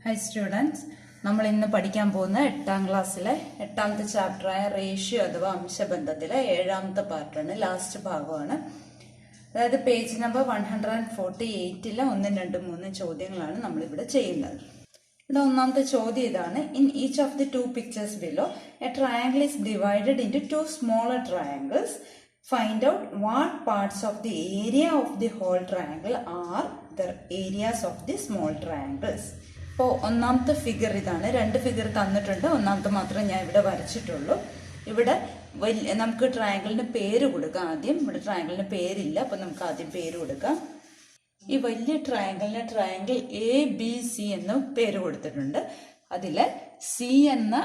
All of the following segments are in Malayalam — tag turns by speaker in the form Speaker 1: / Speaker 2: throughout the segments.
Speaker 1: ഹൈ സ്റ്റുഡൻസ്, നമ്മൾ ഇന്ന് പഠിക്കാൻ പോകുന്ന 8ാം ക്ലാസ്സിലെ 8ാമത്തെ ചാപ്റ്ററായ റേഷ്യോ അഥവാ അംശബന്ധത്തിലെ 7ാമത്തെ പാർട്ടാണ്, ലാസ്റ്റ് ഭാഗമാണ്. അതായത് പേജ് നമ്പർ 148ലെ 1, 2, 3 ചോദ്യങ്ങളാണ് നമ്മളിവിടെ ചെയ്യുന്നത്. ഇവിടെ ഒന്നാമത്തെ ചോദ്യം ഇതാണ്: in each of the 2 pictures below A triangle is divided into 2 smaller triangles. Find out what parts of the area of the whole triangle are the areas of the small triangles. ഇപ്പോൾ ഒന്നാമത്തെ ഫിഗർ ഇതാണ്. 2 ഫിഗർ തന്നിട്ടുണ്ട്, ഒന്നാമത്തെ മാത്രമേ ഞാൻ ഇവിടെ വരച്ചിട്ടുള്ളൂ. ഇവിടെ നമുക്ക് ട്രയാങ്കിളിന് പേര് കൊടുക്കാം. ആദ്യം ഇവിടെ ട്രയാങ്കിളിന് പേരില്ല, അപ്പം നമുക്ക് ആദ്യം പേര് കൊടുക്കാം. ഈ വലിയ ട്രയാങ്കിളിന് ട്രയാങ്കിൾ ABC എന്ന് പേര് കൊടുത്തിട്ടുണ്ട്. അതിൽ C എന്ന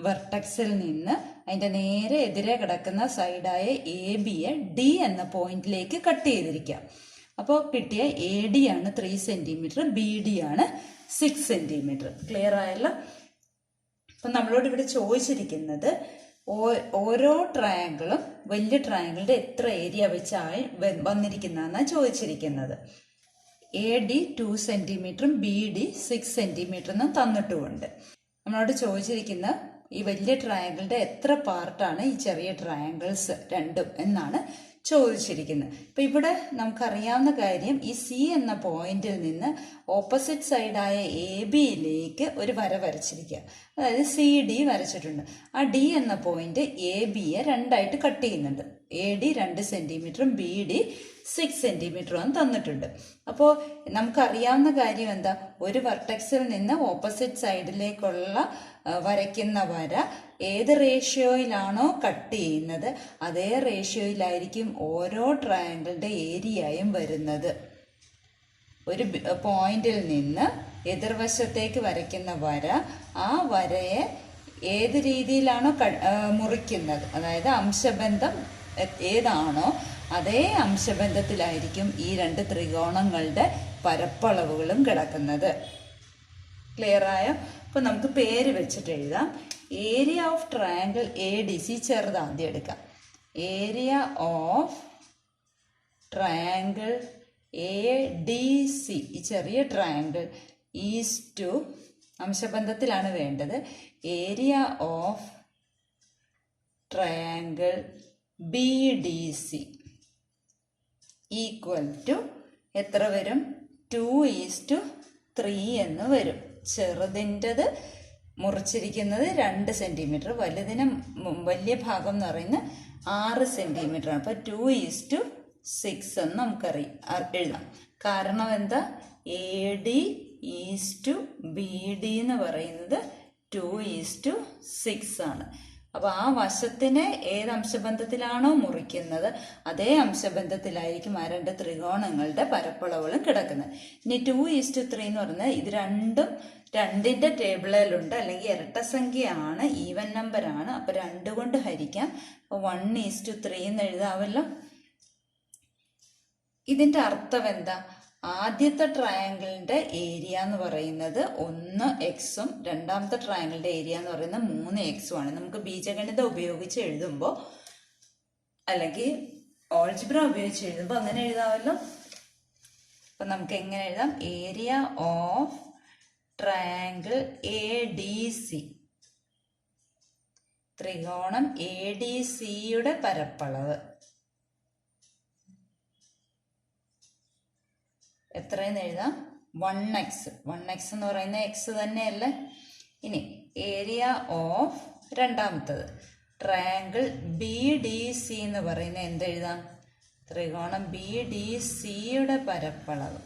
Speaker 1: വെർട്ടക്സിൽ നിന്ന് അതിൻ്റെ നേരെ എതിരെ കിടക്കുന്ന സൈഡായ AB-യെ D എന്ന പോയിന്റിലേക്ക് കട്ട് ചെയ്തിരിക്കാം. അപ്പോൾ കിട്ടിയ AD ആണ് 3 സെൻറ്റിമീറ്റർ, BD ആണ് 6 സെൻറ്റിമീറ്റർ. ക്ലിയർ ആയല്ലോ? അപ്പം നമ്മളോട് ഇവിടെ ചോദിച്ചിരിക്കുന്നത് ഓരോ ട്രയാങ്കിളും വലിയ ട്രയാങ്കിളിൻ്റെ എത്ര ഏരിയ വെച്ചായി വന്നിരിക്കുന്നതെന്നാണ് ചോദിച്ചിരിക്കുന്നത്. AD 2 സെൻറ്റിമീറ്ററും BD 6 സെൻറ്റിമീറ്ററെന്നും തന്നിട്ടുമുണ്ട്. നമ്മളോട് ചോദിച്ചിരിക്കുന്ന ഈ വലിയ ട്രയാങ്കിളിന്റെ എത്ര പാർട്ടാണ് ഈ ചെറിയ ട്രയാങ്കിൾസ് രണ്ടും എന്നാണ് ചോദിച്ചിരിക്കുന്നത്. ഇപ്പൊ ഇവിടെ നമുക്കറിയാവുന്ന കാര്യം, ഈ C എന്ന പോയിന്റിൽ നിന്ന് ഓപ്പോസിറ്റ് സൈഡായ AB-യിലേക്ക് ഒരു വര വരച്ചിരിക്കുക. അതായത് CD വരച്ചിട്ടുണ്ട്. ആ D എന്ന പോയിന്റ് AB-യെ രണ്ടായിട്ട് കട്ട് ചെയ്യുന്നുണ്ട്. AD 2 സെൻറ്റിമീറ്ററും BD 6 സെൻറ്റിമീറ്ററും തന്നിട്ടുണ്ട്. അപ്പോൾ നമുക്കറിയാവുന്ന കാര്യം എന്താ? ഒരു വെർട്ടെക്സിൽ നിന്ന് ഓപ്പോസിറ്റ് സൈഡിലേക്കുള്ള വരയ്ക്കുന്ന വര ഏത് റേഷ്യോയിലാണോ കട്ട് ചെയ്യുന്നത് അതേ റേഷ്യോയിലായിരിക്കും ഓരോ ട്രയാങ്കിളിന്റെ ഏരിയയും വരുന്നത്. ഒരു പോയിന്റിൽ നിന്ന് എതിർവശത്തേക്ക് വരയ്ക്കുന്ന വര, ആ വരയെ ഏത് രീതിയിലാണോ മുറിക്കുന്നത്, അതായത് അംശബന്ധം ഏതാണോ അതേ അംശബന്ധത്തിലായിരിക്കും ഈ 2 ത്രികോണങ്ങളുടെ പരപ്പളവുകളും കിടക്കുന്നത്. ക്ലിയർ ആയോ? അപ്പോൾ നമുക്ക് പേര് വെച്ചിട്ട് എഴുതാം. ഏരിയ ഓഫ് ട്രയാങ്കിൾ ADC ചെറുതാദ്യം എടുക്കാം. ഏരിയ ഓഫ് ട്രയാങ്കിൾ ADC, ഈ ചെറിയ ട്രയാങ്കിൾ, ഈസ് ടു അംശബന്ധത്തിലാണ് വേണ്ടത്. Area of triangle BDC equal to എത്ര വരും? 2:3 എന്ന് വരും. ചെറുതിൻ്റെത് മുറിച്ചിരിക്കുന്നത് 2 സെൻറ്റിമീറ്റർ, വലിയ ഭാഗം എന്ന് പറയുന്നത് 6 സെൻറ്റിമീറ്റർ ആണ്. അപ്പോൾ 2:6 എന്ന് നമുക്കറിയാം എഴുതാം. കാരണം എന്താ? AD BD എന്ന് പറയുന്നത് 2:6 ആണ്. അപ്പോൾ ആ വശത്തിനെ ഏത് അംശബന്ധത്തിലാണോ മുറിക്കുന്നത് അതേ അംശബന്ധത്തിലായിരിക്കും ആ 2 ത്രികോണങ്ങളുടെ പരപ്പളവുകളും കിടക്കുന്നത്. ഇനി 2:3 എന്ന് പറയുന്നത് ഇത് രണ്ടും 2ന്റെ ടേബിളിലുണ്ട്, അല്ലെങ്കിൽ ഇരട്ടസംഖ്യയാണ്, ഈവൻ നമ്പറാണ്. അപ്പോൾ 2 കൊണ്ട് ഹരിക്കാം. അപ്പോൾ 1:3 എന്ന് എഴുതാമല്ലോ. ഇതിൻ്റെ അർത്ഥം എന്താ? ആദ്യത്തെ ട്രയാങ്കിളിന്റെ ഏരിയ എന്ന് പറയുന്നത് 1x-ഉം രണ്ടാമത്തെ ട്രയാങ്കിളിന്റെ ഏരിയ എന്ന് പറയുന്നത് 3x-ഉം ആണ്. നമുക്ക് ബീജഗണിതം ഉപയോഗിച്ച് എഴുതുമ്പോൾ, അല്ലെങ്കിൽ ഓൾജിബ്ര ഉപയോഗിച്ച് എഴുതുമ്പോൾ അങ്ങനെ എഴുതാമല്ലോ. അപ്പം നമുക്ക് എങ്ങനെ എഴുതാം? ഏരിയ ഓഫ് ട്രയാങ്കിൾ ADC, ത്രികോണം ADC-യുടെ പരപ്പളവ് എത്രയെന്ന് എഴുതാം? 1x. 1x എന്ന് പറയുന്ന x തന്നെയല്ലേ. ഇനി ഏരിയ ഓഫ് രണ്ടാമത്തത് ട്രയാങ്കിൾ BDC എന്ന് പറയുന്നത് എന്തെഴുതാം? ത്രികോണം BDC-യുടെ പരപ്പളവ്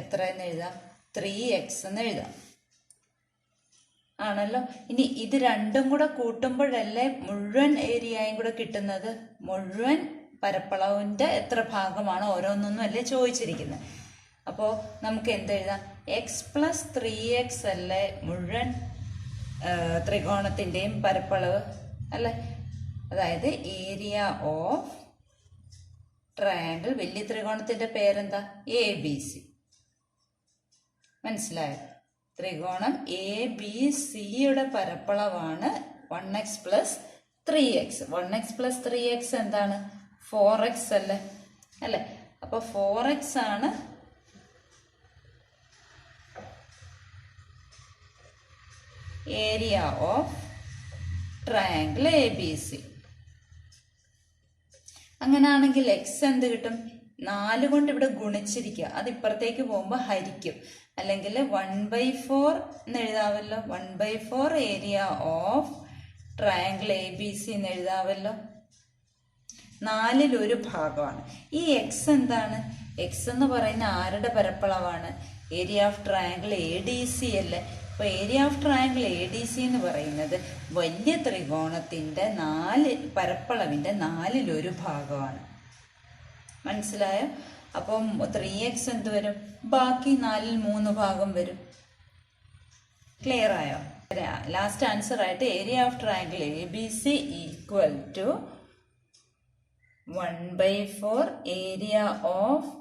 Speaker 1: എത്രയെന്ന് എഴുതാം? 3x എന്ന് എഴുതാം. ആണല്ലോ. ഇനി ഇത് രണ്ടും കൂടെ കൂട്ടുമ്പോഴല്ലേ മുഴുവൻ ഏരിയയും കൂടെ കിട്ടുന്നത്. മുഴുവൻ പരപ്പളവിൻ്റെ എത്ര ഭാഗമാണ് ഓരോന്നൊന്നും അല്ലേ ചോദിച്ചിരിക്കുന്നത്. അപ്പോൾ നമുക്ക് എന്തെഴുതാം? x+3x അല്ലേ മുഴുവൻ ത്രികോണത്തിൻ്റെയും പരപ്പളവ് അല്ലേ. അതായത് ഏരിയ ഓഫ് ട്രയാങ്കിൾ, വലിയ ത്രികോണത്തിൻ്റെ പേരെന്താ? ABC. മനസ്സിലായോ? ത്രികോണം ABC-യുടെ പരപ്പളവാണ് 1x + 3x. 1x + 3x എന്താണ്? 4x അല്ലേ. അപ്പോൾ 4x ആണ് area of triangle A B C. അങ്ങനെയാണെങ്കിൽ എക്സ് എന്ത് കിട്ടും? 4 കൊണ്ട് ഇവിടെ ഗുണിച്ചിരിക്കുക, അത് ഇപ്പുറത്തേക്ക് പോകുമ്പോൾ ഹരിക്കും. അല്ലെങ്കിൽ 1/4 എന്ന് എഴുതാവല്ലോ. 1/4 area of triangle A B C എന്ന് എഴുതാവല്ലോ. 4/1 ഭാഗമാണ്. ഈ എക്സ് എന്താണ്? എക്സ് എന്ന് പറയുന്ന ആരുടെ പരപ്പളവാണ്? Area of triangle A D C അല്ലേ. അപ്പോൾ area of triangle A D C എന്ന് പറയുന്നത് വലിയ ത്രികോണത്തിൻ്റെ പരപ്പളവിൻ്റെ 4/1 ഭാഗമാണ്. മനസ്സിലായോ? അപ്പം 3x എന്ത് വരും? ബാക്കി 4/3 ഭാഗം വരും. ക്ലിയർ ആയോ? ലാസ്റ്റ് ആൻസർ ആയിട്ട് area of triangle A B C equal to 1/4 area of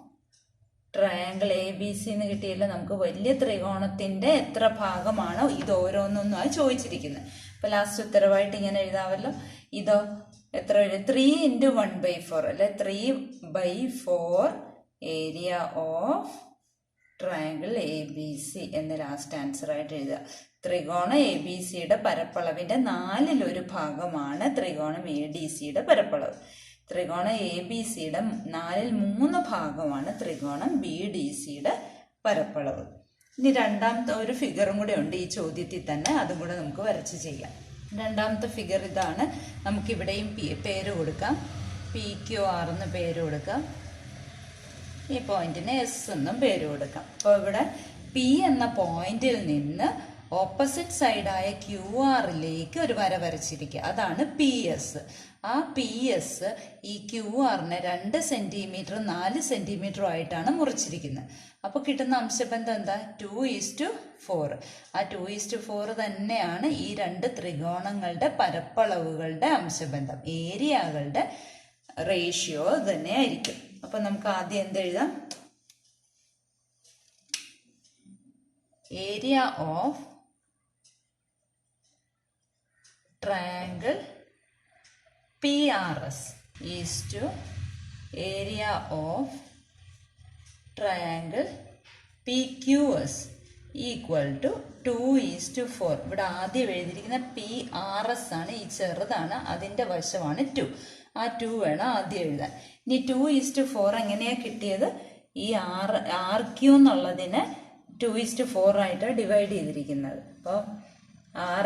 Speaker 1: triangle A B C എന്ന് കിട്ടിയല്ലോ. നമുക്ക് വലിയ ത്രികോണത്തിന്റെ എത്ര ഭാഗമാണോ ഇത് ഓരോന്നൊന്നുമായി ചോദിച്ചിരിക്കുന്നത്. അപ്പൊ ലാസ്റ്റ് ഉത്തരവായിട്ട് ഇങ്ങനെ എഴുതാമല്ലോ. ഇതോ എത്ര വരും? 3 × 1/4 അല്ലെ. 3/4 area of triangle A B C എന്ന് ലാസ്റ്റ് ആൻസർ ആയിട്ട് എഴുതുക. ത്രികോണം എ ബി സിയുടെ പരപ്പളവിന്റെ 4/1 ഭാഗമാണ് ത്രികോണം എ ഡി സിയുടെ പരപ്പളവ്. ത്രികോണം എ ബി സിയുടെ 4/3 ഭാഗമാണ് ത്രികോണം ബി ഡി സിയുടെ പരപ്പളവ്. ഇനി രണ്ടാമത്തെ ഒരു ഫിഗറും കൂടെ ഉണ്ട് ഈ ചോദ്യത്തിൽ തന്നെ, അതും കൂടെ നമുക്ക് വരച്ച് ചെയ്യാം. രണ്ടാമത്തെ ഫിഗർ ഇതാണ്. നമുക്കിവിടെയും പേര് കൊടുക്കാം. PQR എന്ന് പേര് കൊടുക്കാം. ഈ പോയിന്റിന് S എന്നും പേര് കൊടുക്കാം. അപ്പോൾ ഇവിടെ P എന്ന പോയിന്റിൽ നിന്ന് ഓപ്പോസിറ്റ് സൈഡായ QR-ലേക്ക് ഒരു വര വരച്ചിരിക്കുക. അതാണ് PS. ആ PS ഈ QR-നെ 2 സെന്റിമീറ്റർ 4 സെന്റിമീറ്റർ ആയിട്ടാണ് മുറിച്ചിരിക്കുന്നത്. അപ്പോൾ കിട്ടുന്ന അംശബന്ധം എന്താ? 2:4. ആ 2:4 തന്നെയാണ് ഈ 2 ത്രികോണങ്ങളുടെ പരപ്പളവുകളുടെ അംശബന്ധം. ഏരിയകളുടെ റേഷ്യോ തന്നെ ആയിരിക്കും. അപ്പൊ നമുക്ക് ആദ്യം എന്തെഴുതാം? Area of triangle PRS is to area of triangle PQS equal to 2:4. ഇവിടെ ആദ്യം എഴുതിയിരിക്കുന്ന PRS ആണ്, ഈ ചെറുതാണ്, അതിൻ്റെ വശമാണ് 2. ആ 2 വേണം ആദ്യം എഴുതാൻ. ഇനി 2:4 എങ്ങനെയാണ് കിട്ടിയത്? ഈ RQ എന്നുള്ളതിനെ 2:4 ആയിട്ടാണ് ഡിവൈഡ് ചെയ്തിരിക്കുന്നത്. അപ്പോൾ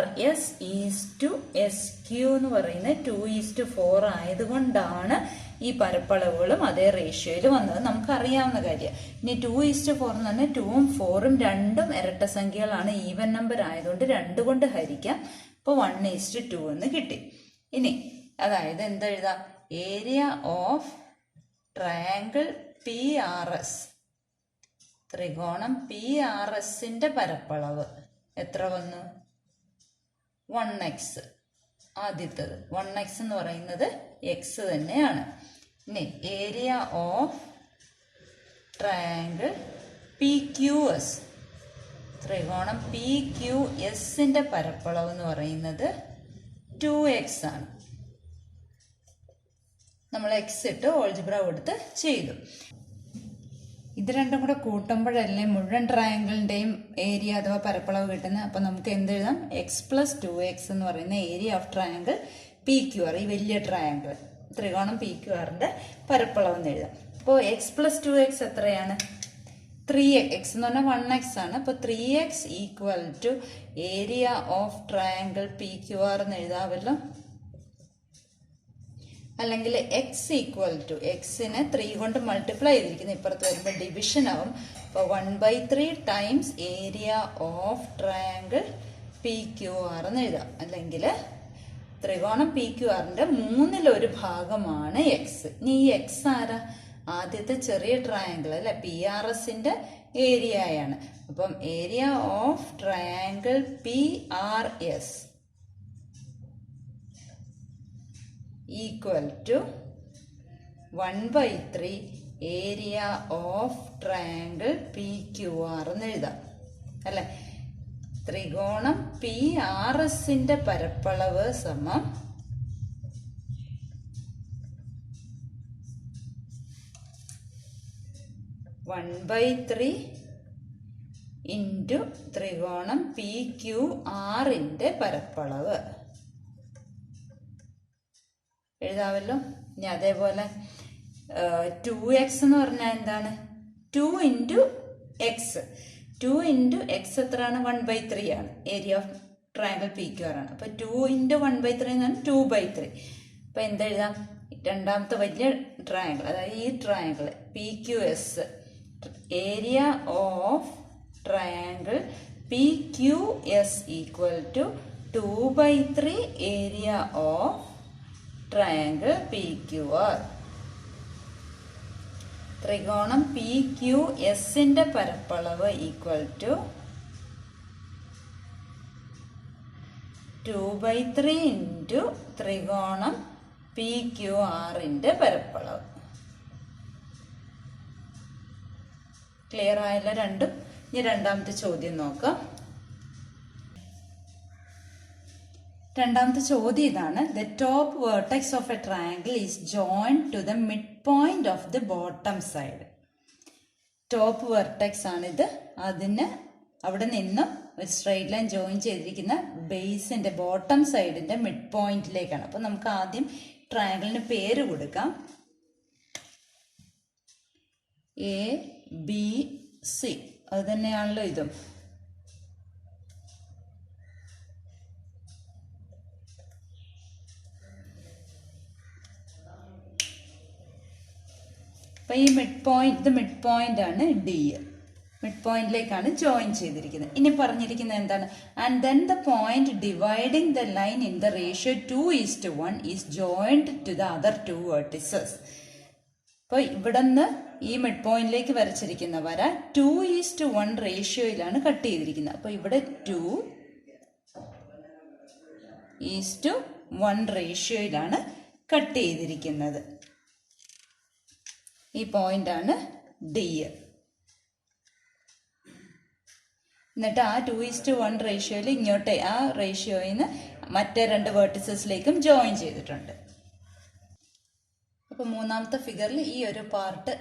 Speaker 1: RS ഈസ് ടു SQ എന്ന് പറയുന്നത് 2:4 ആയതുകൊണ്ടാണ് ഈ പരപ്പളവുകളും അതേ റേഷ്യോയിൽ വന്നത്. നമുക്കറിയാവുന്ന കാര്യം. ഇനി 2:4 എന്ന് പറഞ്ഞാൽ 2ഉം 4ഉം രണ്ടും ഇരട്ട സംഖ്യകളാണ്. ഈവൻ നമ്പർ ആയതുകൊണ്ട് 2 കൊണ്ട് ഹരിക്കാം. അപ്പോൾ 1:2 എന്ന് കിട്ടി. ഇനി അതായത് എന്തെഴുതാം? ഏരിയ ഓഫ് ട്രയാങ്കിൾ PRS, ത്രികോണം PRSന്റെ പരപ്പളവ് എത്ര വന്നു? 1x. ആദ്യത്തത് 1x എന്ന് പറയുന്നത് x തന്നെയാണ്. ഇനി ഏരിയ ഓഫ് ട്രയാങ്കിൾ PQS, ത്രികോണം PQSന്റെ പരപ്പളവ് എന്ന് പറയുന്നത് 2x ആണ്. നമ്മൾ x ഇട്ട് ഓൾജിബ്ര കൊടുത്ത് ചെയ്തു. ഇത് രണ്ടും കൂടെ കൂട്ടുമ്പോഴല്ലേ മുഴുവൻ ട്രയാങ്കിളിൻ്റെയും ഏരിയ അഥവാ പരപ്പളവ് കിട്ടുന്നത്. അപ്പം നമുക്ക് എന്തെഴുതാം? x + 2x എന്ന് പറയുന്ന ഏരിയ ഓഫ് ട്രയാങ്കിൾ PQR, ഈ വലിയ ട്രയാങ്കിൾ ത്രികോണം PQRന്റെ പരപ്പളവ് എന്ന് എഴുതാം. അപ്പോൾ x + 2x എത്രയാണ്? 3x എന്ന് പറഞ്ഞാൽ 1x ആണ്. അപ്പോൾ 3x equal to area of triangle PQR എന്ന് എഴുതാമല്ലോ. അല്ലെങ്കിൽ x ഈക്വൽ ടു, എക്സിനെ 3 കൊണ്ട് മൾട്ടിപ്ലൈ ചെയ്തിരിക്കുന്നത് ഇപ്പുറത്ത് വരുമ്പോൾ ഡിവിഷൻ ആവും. അപ്പോൾ 1/3 times area of triangle PQR എന്ന് എഴുതാം. അല്ലെങ്കിൽ ത്രികോണം PQRന്റെ 1/3 ഭാഗമാണ് x. ഇനി ഈ x ആരാ? ആദ്യത്തെ ചെറിയ ട്രയാങ്കിൾ അല്ലെ, PRSന്റെ ഏരിയയാണ്. അപ്പം area of triangle PRS equal to 1/3 area of triangle PQR എന്ന് എഴുതാം അല്ലെ. ത്രികോണം PRSന്റെ പരപ്പളവ് സമം 1/3 ഇൻറ്റു ത്രികോണം പി ക്യു ആറിൻ്റെ പരപ്പളവ് എഴുതാമല്ലോ. ഇനി അതേപോലെ 2x എന്ന് പറഞ്ഞാൽ എന്താണ്? 2 ഇൻറ്റു എക്സ്. 2 ഇൻറ്റു എക്സ് എത്രയാണ്? 1/3 ആണ്. Area of triangle P Q R ആണ്. അപ്പോൾ 2 ഇൻറ്റു 1/3 എന്നാണ് 2/3. അപ്പോൾ എന്തെഴുതാം? രണ്ടാമത്തെ വലിയ ട്രയാങ്കിൾ, അതായത് ഈ triangle P Q S, area of triangle P Q S equal to 2/3 area of triangle P Q R. ത്രികോണം പി ക്യു എസിന്റെ പരപ്പളവ് ഈക്വൽ ടു 2/3 ഇൻറ്റു ത്രികോണം പി ക്യു ആറിന്റെ പരപ്പളവ്. ക്ലിയർ ആയല്ലോ രണ്ടും? ഇനി രണ്ടാമത്തെ ചോദ്യം നോക്കാം. രണ്ടാമത്തെ ചോദ്യം ഇതാണ്: the top vertex of a triangle is joined to the mid point of the bottom side. Top vertex ആണിത്. അതിന് അവിടെ നിന്നും ഒരു സ്ട്രെയിറ്റ് ലൈൻ ജോയിൻ ചെയ്തിരിക്കുന്ന ബേസിന്റെ ബോട്ടം സൈഡിന്റെ മിഡ് പോയിന്റിലേക്കാണ്. അപ്പൊ നമുക്ക് ആദ്യം ട്രയാങ്കിളിന് പേര് കൊടുക്കാം. ABC. അത് തന്നെയാണല്ലോ ഇതും. അപ്പൊ ഈ മിഡ് പോയിന്റ് ആണ് ഡി. മിഡ് പോയിന്റിലേക്കാണ് ജോയിൻ ചെയ്തിരിക്കുന്നത്. ഇനി പറഞ്ഞിരിക്കുന്നത് എന്താണ്? And then the point dividing the line in the ratio 2:1 is joined to the other 2 vertices. അപ്പൊ ഇവിടുന്ന് ഈ മിഡ് പോയിന്റിലേക്ക് വരച്ചിരിക്കുന്ന വര 2:1 റേഷ്യോയിലാണ് കട്ട് ചെയ്തിരിക്കുന്നത്. അപ്പൊ ഇവിടെ 2:1 റേഷ്യോയിലാണ് കട്ട് ചെയ്തിരിക്കുന്നത്. ഈ പോയിന്റ് ആണ് ഡി. എന്നിട്ട് ആ 2:1 റേഷ്യോയിൽ ഇങ്ങോട്ട് ആ റേഷ്യോയിൽ നിന്ന് മറ്റേ 2 വെർട്ടിസസിലേക്കും ജോയിൻ ചെയ്തിട്ടുണ്ട്. അപ്പൊ മൂന്നാമത്തെ ഫിഗറിൽ ഈ ഒരു പാർട്ട്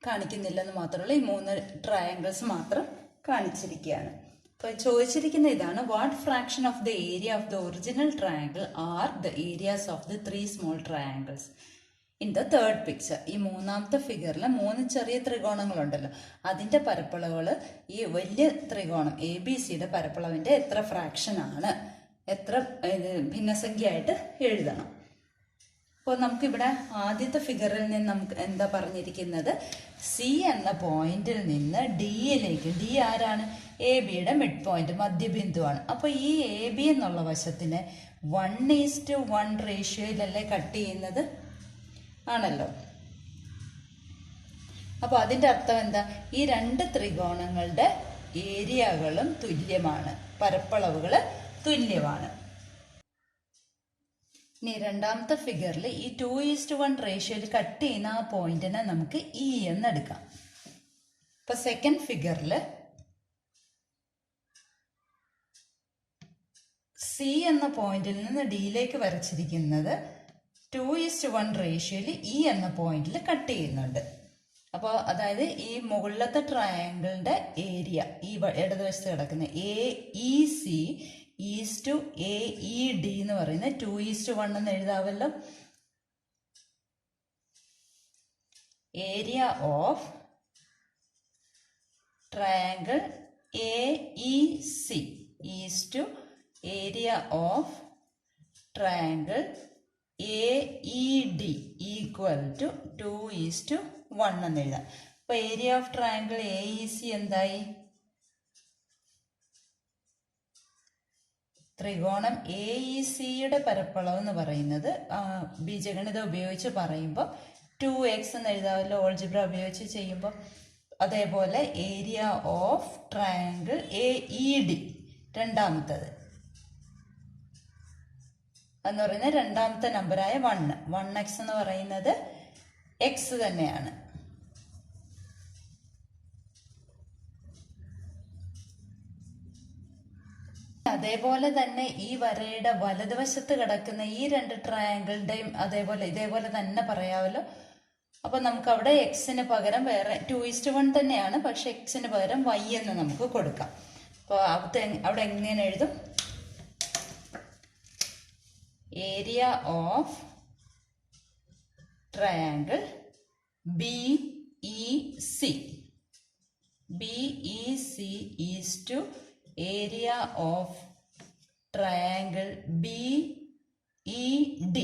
Speaker 1: കാണിക്കുന്നില്ലെന്ന് മാത്രമല്ല, ഈ 3 ട്രയാങ്കിൾസ് മാത്രം കാണിച്ചിരിക്കുകയാണ്. അപ്പൊ ചോദിച്ചിരിക്കുന്ന ഇതാണ്: what fraction of the area of the original triangle are the areas of the 3 small triangles in the third picture. ഈ മൂന്നാമത്തെ ഫിഗറിൽ 3 ചെറിയ ത്രികോണങ്ങളുണ്ടല്ലോ, അതിന്റെ പരപ്പളവുകൾ ഈ വലിയ ത്രികോണം ABC-യുടെ പരപ്പളവിന്റെ എത്ര ഫ്രാക്ഷൻ ആണ്, എത്ര ഭിന്നസംഖ്യയായിട്ട് എഴുതണം. അപ്പോൾ നമുക്കിവിടെ ആദ്യത്തെ ഫിഗറിൽ നിന്ന് നമുക്ക് എന്താ പറഞ്ഞിരിക്കുന്നത്? സി എന്ന പോയിന്റിൽ നിന്ന് ഡിയിലേക്ക്, ഡി ആരാണ്? AB-യുടെ മിഡ് പോയിന്റ്, മധ്യബിന്ദുവാണ്. അപ്പോൾ ഈ AB എന്നുള്ള വശത്തിന് 1:1 റേഷ്യോയിലല്ലേ കട്ട് ചെയ്യുന്നത്? ആണല്ലോ. അപ്പൊ അതിന്റെ അർത്ഥം എന്താ? ഈ 2 ത്രികോണങ്ങളുടെ ഏരിയകളും തുല്യമാണ്, പരപ്പളവുകൾ തുല്യമാണ്. ഇനി രണ്ടാമത്തെ ഫിഗറിൽ ഈ 2:1 റേഷ്യോയിൽ കട്ട് ചെയ്യുന്ന ആ പോയിന്റിനെ നമുക്ക് ഇ എന്ന് എടുക്കാം. ഇപ്പൊ സെക്കൻഡ് ഫിഗറിൽ സി എന്ന പോയിന്റിൽ നിന്ന് ഡിയിലേക്ക് വരച്ചിരിക്കുന്നത് 2:1 റേഷ്യോയിൽ ഇ എന്ന പോയിന്റിൽ കട്ട് ചെയ്യുന്നുണ്ട്. അപ്പോൾ അതായത് ഈ മുകളിലത്തെ ട്രയാങ്കിളിന്റെ ഏരിയ, ഈ ഇടതുവശത്ത് കിടക്കുന്ന AEC ഈസ് ടു AED എന്ന് പറയുന്നത് 2:1 എന്ന് എഴുതാവല്ലോ. Area of triangle AEC is to area of triangle AED equal to 2:1 എന്ന് എഴുതാം. അപ്പൊ ഏരിയ ഓഫ് ട്രയാങ്കിൾ AEC എന്തായി? ത്രികോണം AECയുടെ പരപ്പളവ് എന്ന് പറയുന്നത് ബീജഗണിതം ഉപയോഗിച്ച് പറയുമ്പോൾ 2x എന്ന് എഴുതാമല്ലോ, ഓൾജിബ്ര ഉപയോഗിച്ച് ചെയ്യുമ്പോൾ. അതേപോലെ ഏരിയ ഓഫ് ട്രയാങ്കിൾ AED രണ്ടാമത്തത് എന്ന് പറയുന്നത് രണ്ടാമത്തെ നമ്പറായ 1x എന്ന് പറയുന്നത് x തന്നെയാണ്. അതേപോലെ തന്നെ ഈ വരയുടെ വലതുവശത്ത് കിടക്കുന്ന ഈ 2 ട്രയാങ്കിളിന്റെയും അതേപോലെ ഇതേപോലെ തന്നെ പറയാമല്ലോ. അപ്പൊ നമുക്ക് അവിടെ എക്സിന് പകരം വേറെ 2:1 തന്നെയാണ്, പക്ഷെ എക്സിന് പകരം y എന്ന് നമുക്ക് കൊടുക്കാം. അപ്പോൾ അവിടെ എങ്ങനെ എഴുതും? Area of triangle BEC. BEC is to area of triangle BED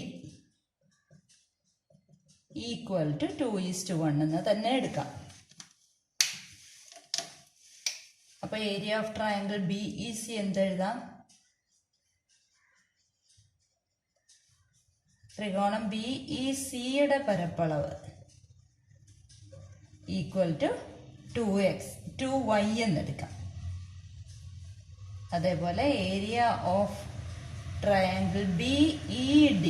Speaker 1: equal to 2:1 എന്ന് തന്നെ എടുക്കാം. അപ്പൊ ഏരിയ ഓഫ് ട്രയാങ്കിൾ BEC എന്തെഴുതാം? ത്രികോണം BECയുടെ പരപ്പളവ് ഈക്വൽ ടു 2y എന്നെടുക്കാം. അതേപോലെ ഏരിയ ഓഫ് ട്രയാങ്കിൾ BED,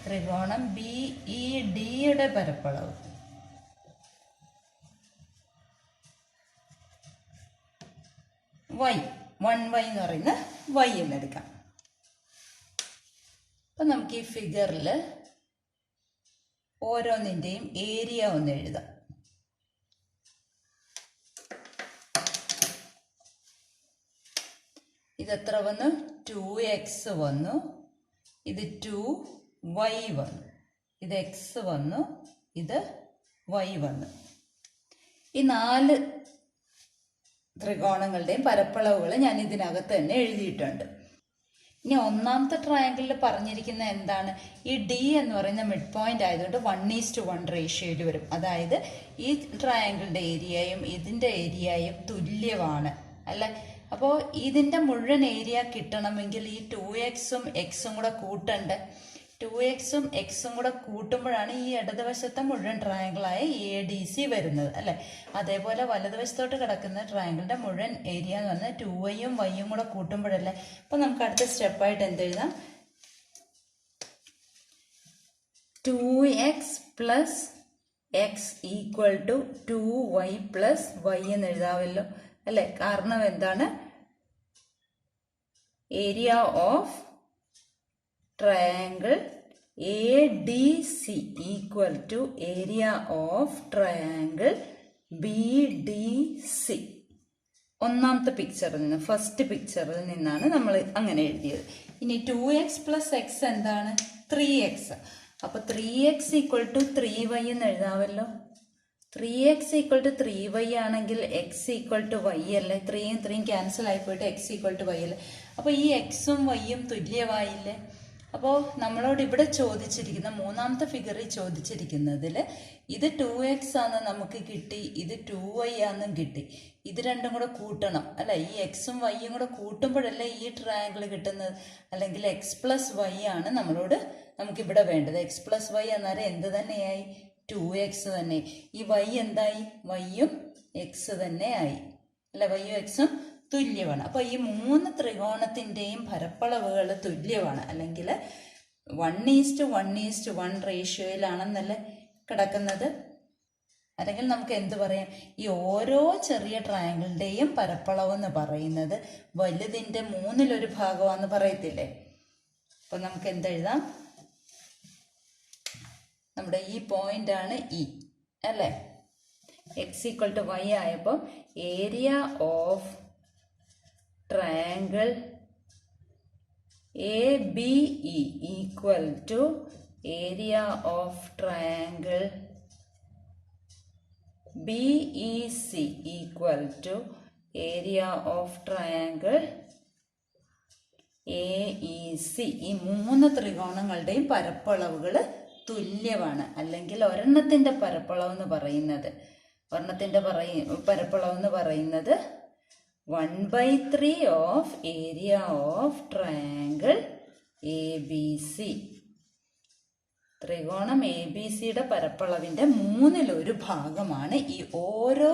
Speaker 1: ത്രികോണം BEDയുടെ പരപ്പളവ് y, 1y എന്ന് പറയുന്ന y എന്നെടുക്കാം. അപ്പൊ നമുക്ക് ഈ ഫിഗറിൽ ഓരോന്നിൻ്റെയും ഏരിയ ഒന്ന് എഴുതാം. ഇതെത്ര വന്നു? 2x വന്നു, ഇത് 2y വന്നു, ഇത് x വന്നു, ഇത് y വന്നു. ഈ 4 ത്രികോണങ്ങളുടെയും പരപ്പളവുകൾ ഞാൻ ഇതിനകത്ത് തന്നെ എഴുതിയിട്ടുണ്ട്. ഇനി ഒന്നാമത്തെ ട്രയാങ്കിളിൽ പറഞ്ഞിരിക്കുന്ന എന്താണ്? ഈ ഡി എന്ന് പറയുന്ന മിഡ് പോയിന്റ് ആയതുകൊണ്ട് 1:1 റേഷ്യോയിൽ വരും. അതായത് ഈ ട്രയാങ്കിളിന്റെ ഏരിയയും ഇതിന്റെ ഏരിയയും തുല്യമാണ് അല്ലെ? അപ്പോൾ ഇതിന്റെ മുഴുവൻ ഏരിയ കിട്ടണമെങ്കിൽ ഈ 2xും xും കൂടെ കൂട്ടണ്ടേ? 2xും xും കൂടെ കൂട്ടുമ്പോഴാണ് ഈ ഇടതുവശത്തെ മുഴുവൻ ട്രയാങ്കിളായ ADC വരുന്നത് അല്ലെ? അതേപോലെ വലതുവശത്തോട്ട് കിടക്കുന്ന ട്രയാങ്കിളിന്റെ മുഴുവൻ ഏരിയ എന്ന് പറഞ്ഞാൽ 2yയും yയും കൂടെ കൂട്ടുമ്പോഴല്ലേ? അപ്പൊ നമുക്ക് അടുത്ത സ്റ്റെപ്പായിട്ട് എന്തെഴുതാം? 2x plus x equal to 2y plus y എന്ന് എഴുതാമല്ലോ അല്ലെ? കാരണം എന്താണ്? Area of triangle ADC equal to area of triangle BDC. ഒന്നാമത്തെ പിക്ചറിൽ നിന്ന്, ഫസ്റ്റ് പിക്ചറിൽ നിന്നാണ് നമ്മൾ അങ്ങനെ എഴുതിയത്. ഇനി 2x പ്ലസ് x എന്താണ്? 3x. അപ്പൊ 3x ഈക്വൽ ടു 3y എന്ന് എഴുതാമല്ലോ. 3x ഈക്വൽ ടു 3y ആണെങ്കിൽ x ഈക്വൽ ടു y അല്ലേ? 3യും 3യും ക്യാൻസൽ ആയിപ്പോയിട്ട് x ഈക്വൽ ടു y അല്ലേ? അപ്പൊ ഈ xും yയും തുല്യമായില്ലേ? അപ്പോൾ നമ്മളോട് ഇവിടെ ചോദിച്ചിരിക്കുന്ന മൂന്നാമത്തെ ഫിഗറിൽ ചോദിച്ചിരിക്കുന്നതിൽ ഇത് 2x ആണെന്ന് നമുക്ക് കിട്ടി, ഇത് 2y ആണെന്നും കിട്ടി. ഇത് രണ്ടും കൂടെ കൂട്ടണം അല്ല? ഈ എക്സും വൈയും കൂടെ കൂട്ടുമ്പോഴല്ലേ ഈ ട്രയാങ്കിൾ കിട്ടുന്നത്. അല്ലെങ്കിൽ x പ്ലസ് y ആണ് നമുക്കിവിടെ വേണ്ടത്. x പ്ലസ് y അന്നേരം എന്ത് തന്നെയായി? 2x തന്നെ. ഈ y എന്തായി? yയും x തന്നെ ആയി അല്ല? yയും xും തുല്യമാണ്. അപ്പൊ ഈ 3 ത്രികോണത്തിന്റെയും പരപ്പളവുകൾ തുല്യമാണ്, അല്ലെങ്കിൽ 1:1:1 റേഷ്യോയിലാണെന്നല്ലേ കിടക്കുന്നത്. അല്ലെങ്കിൽ നമുക്ക് എന്ത് പറയാം? ഈ ഓരോ ചെറിയ ട്രയാങ്കിളിന്റെയും പരപ്പളവ് എന്ന് പറയുന്നത് വലുതിന്റെ 1/3 ഭാഗമാണെന്ന് പറയത്തില്ലേ? അപ്പൊ നമുക്ക് എന്തെഴുതാം? നമ്മുടെ ഈ പോയിന്റ് ആണ് ഇ അല്ലേ? x ഈക്വൽ ടു y ആയപ്പോൾ area of triangle ABE equal to area of triangle BEC equal to area of triangle AEC. ഈ 3 ത്രികോണങ്ങളുടെയും പരപ്പളവുകൾ തുല്യമാണ്. അല്ലെങ്കിൽ ഒരെണ്ണത്തിന്റെ പരപ്പളവ് എന്ന് പറയുന്നത് 1/3 of area of triangle ABC. ത്രികോണം ABCയുടെ പരപ്പളവിന്റെ 1/3 ഭാഗമാണ് ഈ ഓരോ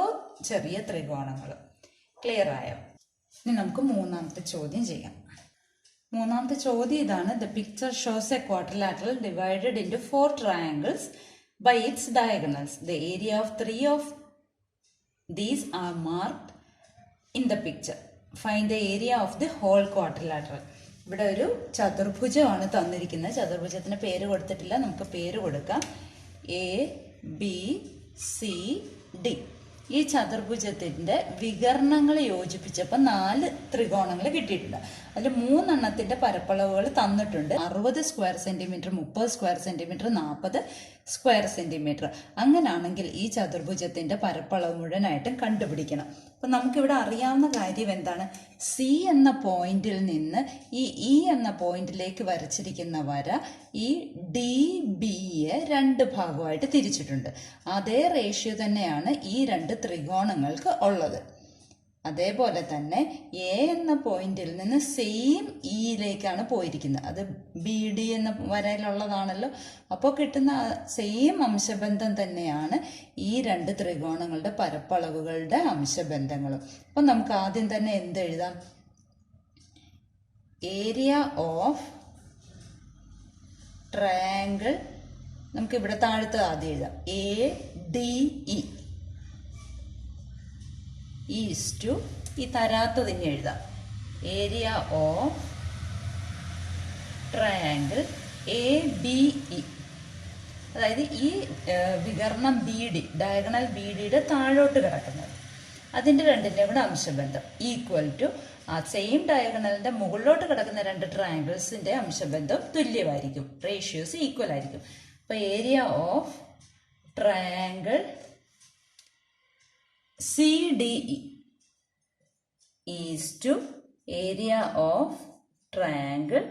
Speaker 1: ചെറിയ ത്രികോണങ്ങളും. ക്ലിയർ ആയോ? ഇനി നമുക്ക് മൂന്നാമത്തെ ചോദ്യം ചെയ്യാം. മൂന്നാമത്തെ ചോദ്യം ഇതാണ്. The picture shows A quadrilateral divided into 4 triangles by its diagonals. The area of 3 of these are marked in the picture. Find the area of the whole quadrilateral. ഇവിടെ ഒരു ചതുർഭുജമാണ് തന്നിരിക്കുന്നത്. ചതുർഭുജത്തിന് പേര് കൊടുത്തിട്ടില്ല, നമുക്ക് പേര് കൊടുക്കാം. A B C D. ഈ ചതുർഭുജത്തിൻ്റെ വികരണങ്ങൾ യോജിപ്പിച്ചപ്പോൾ 4 ത്രികോണങ്ങൾ കിട്ടിയിട്ടുണ്ട്. അതിൽ 3 എണ്ണത്തിൻ്റെ പരപ്പളവുകൾ തന്നിട്ടുണ്ട്. 60 square centimetre, 30 square centimetre, 40 square centimetre. അങ്ങനാണെങ്കിൽ ഈ ചതുർഭുജത്തിൻ്റെ പരപ്പളവ് മുഴുവനായിട്ടും കണ്ടുപിടിക്കണം. അപ്പം നമുക്കിവിടെ അറിയാവുന്ന കാര്യം എന്താണ്? സി എന്ന പോയിന്റിൽ നിന്ന് ഈ ഇ എന്ന പോയിന്റിലേക്ക് വരച്ചിരിക്കുന്ന വര ഈ ഡി ബിയെ 2 ഭാഗമായിട്ട് തിരിച്ചിട്ടുണ്ട്. അതേ റേഷ്യോ തന്നെയാണ് ഈ 2 ത്രികോണങ്ങൾക്ക് ഉള്ളത്. അതേപോലെ തന്നെ എ എന്ന പോയിന്റിൽ നിന്ന് സെയിം ഇയിലേക്കാണ് പോയിരിക്കുന്നത്. അത് ബി ഡി എന്ന വരയിലുള്ളതാണല്ലോ. അപ്പോൾ കിട്ടുന്ന സെയിം അംശബന്ധം തന്നെയാണ് ഈ 2 ത്രികോണങ്ങളുടെ പരപ്പളവുകളുടെ അംശബന്ധങ്ങളും. അപ്പം നമുക്ക് ആദ്യം തന്നെ എന്തെഴുതാം? ഏരിയ ഓഫ് ട്രയാങ്കിൾ, നമുക്ക് ഇവിടെ താഴത്ത് ആദ്യം എഴുതാം. A D E is to, ഈ തരാത്തതിന് എഴുതാം, area of triangle A B E. അതായത് ഈ വികരണം ബി ഡി, ഡയഗണൽ ബി ഡിയുടെ താഴോട്ട് കിടക്കുന്നത്, അതിൻ്റെ 2ൻ്റെ കൂടെ അംശബന്ധം ഈക്വൽ ടു ആ സെയിം ഡയഗണലിൻ്റെ മുകളിലോട്ട് കിടക്കുന്ന 2 ട്രയാങ്കിൾസിൻ്റെ അംശബന്ധം തുല്യമായിരിക്കും, റേഷ്യോസ് ഈക്വൽ ആയിരിക്കും. അപ്പോൾ area of triangle CDE is to area of triangle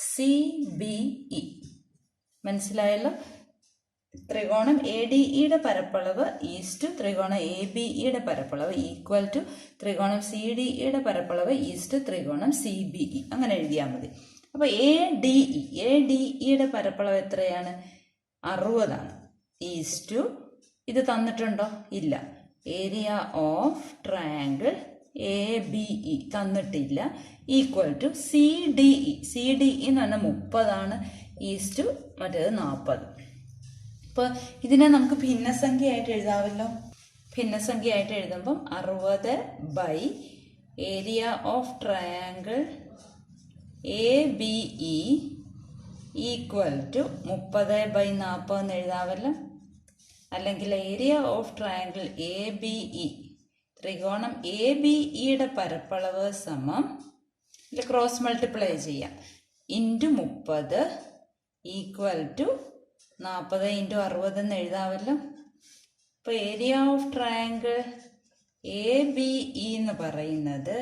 Speaker 1: CBE. മനസ്സിലായല്ലോ? ത്രികോണം ADEയുടെ പരപ്പളവ് ഈസ് ടു ത്രികോണം ABEയുടെ പരപ്പളവ് ഈക്വൽ ടു ത്രികോണം CDEയുടെ പരപ്പളവ് ഈസ് ടു ത്രികോണം CBE. അങ്ങനെ എഴുതിയാൽ മതി. അപ്പോൾ ADEയുടെ പരപ്പളവ് എത്രയാണ്? 60 ആണ്. ഈസ് ടു, ഇത് തന്നിട്ടുണ്ടോ? ഇല്ല. ഏരിയ ഓഫ് ട്രയാങ്കിൾ ABE തന്നിട്ടില്ല. ഈക്വൽ ടു CDE എന്ന് പറഞ്ഞാൽ 30 ഈസ് ടു മറ്റേത് 40. അപ്പോൾ ഇതിനെ നമുക്ക് ഭിന്നസംഖ്യയായിട്ട് എഴുതാമല്ലോ. ഭിന്നസംഖ്യയായിട്ട് എഴുതുമ്പം 60 by area of triangle ABE equal to 30 by 40 എന്ന് എഴുതാമല്ലോ. അല്ലെങ്കിൽ ഏരിയ ഓഫ് ട്രയാങ്കിൾ ABE, ത്രികോണം ABEയുടെ പരപ്പളവ് സമം, ക്രോസ് മൾട്ടിപ്ലൈ ചെയ്യാം, ഇൻറ്റു 30 ഈക്വൽ ടു 40 ഇൻറ്റു 60 എന്ന് എഴുതാമല്ലോ. അപ്പോൾ ഏരിയ ഓഫ് ട്രയാങ്കിൾ ABE എന്ന് പറയുന്നത്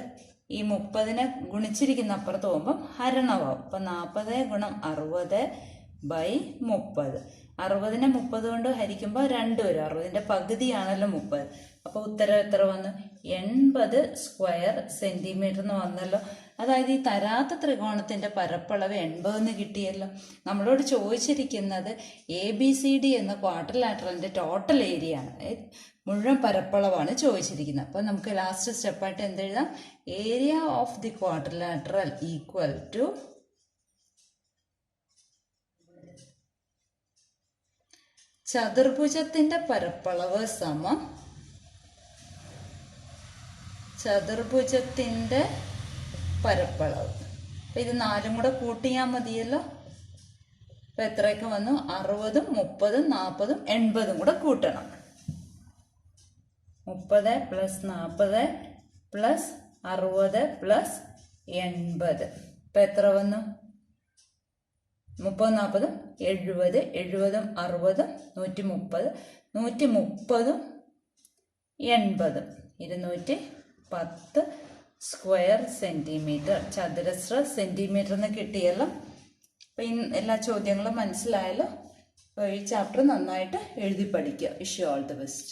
Speaker 1: ഈ 30നെ ഗുണിച്ചിരിക്കുന്ന അപ്പുറത്ത് പോകുമ്പം ഹരണമാവും. അപ്പം 40 ഗുണം 60 ബൈ 30. 60നെ 30 കൊണ്ട് ഹരിക്കുമ്പോൾ 2 വരും. 60ൻ്റെ പകുതിയാണല്ലോ 30. അപ്പോൾ ഉത്തരം എത്ര വന്നു? 80 സ്ക്വയർ സെൻറ്റിമീറ്റർ എന്ന് വന്നല്ലോ. അതായത് ഈ തരാത്ത ത്രികോണത്തിൻ്റെ പരപ്പളവ് 80 എന്ന് കിട്ടിയല്ലോ. നമ്മളോട് ചോദിച്ചിരിക്കുന്നത് ABCD എന്ന ക്വാഡ്രിലാറ്ററലിൻ്റെ ടോട്ടൽ ഏരിയ ആണ്, മുഴുവൻ പരപ്പളവാണ് ചോദിച്ചിരിക്കുന്നത്. അപ്പോൾ നമുക്ക് ലാസ്റ്റ് സ്റ്റെപ്പായിട്ട് എന്തെഴുതാം? Area of the quadrilateral equal to ചതുർഭുജത്തിൻ്റെ പരപ്പളവ് സമം ചതുർഭുജത്തിൻ്റെ പരപ്പളവ്. അപ്പം ഇത് 4ഉം കൂടെ കൂട്ടിയാൽ മതിയല്ലോ. അപ്പം എത്രയൊക്കെ വന്നു? 60ഉം 30ഉം 40ഉം 80ഉം കൂടെ കൂട്ടണം. 30 പ്ലസ് 40 പ്ലസ് 60 പ്ലസ് 80. ഇപ്പം എത്ര വന്നു? 30 40 70, 70ഉം 60ഉം 130, 130ഉം 80, 210 സ്ക്വയർ സെൻറ്റിമീറ്റർ, ചതുരശ്ര സെൻറ്റിമീറ്റർ എന്ന് കിട്ടിയല്ലോ. അപ്പം എല്ലാ ചോദ്യങ്ങളും മനസ്സിലായല്ലോ. അപ്പോൾ ഈ ചാപ്റ്റർ നന്നായിട്ട് എഴുതി പഠിക്കുക. Wish you all the best.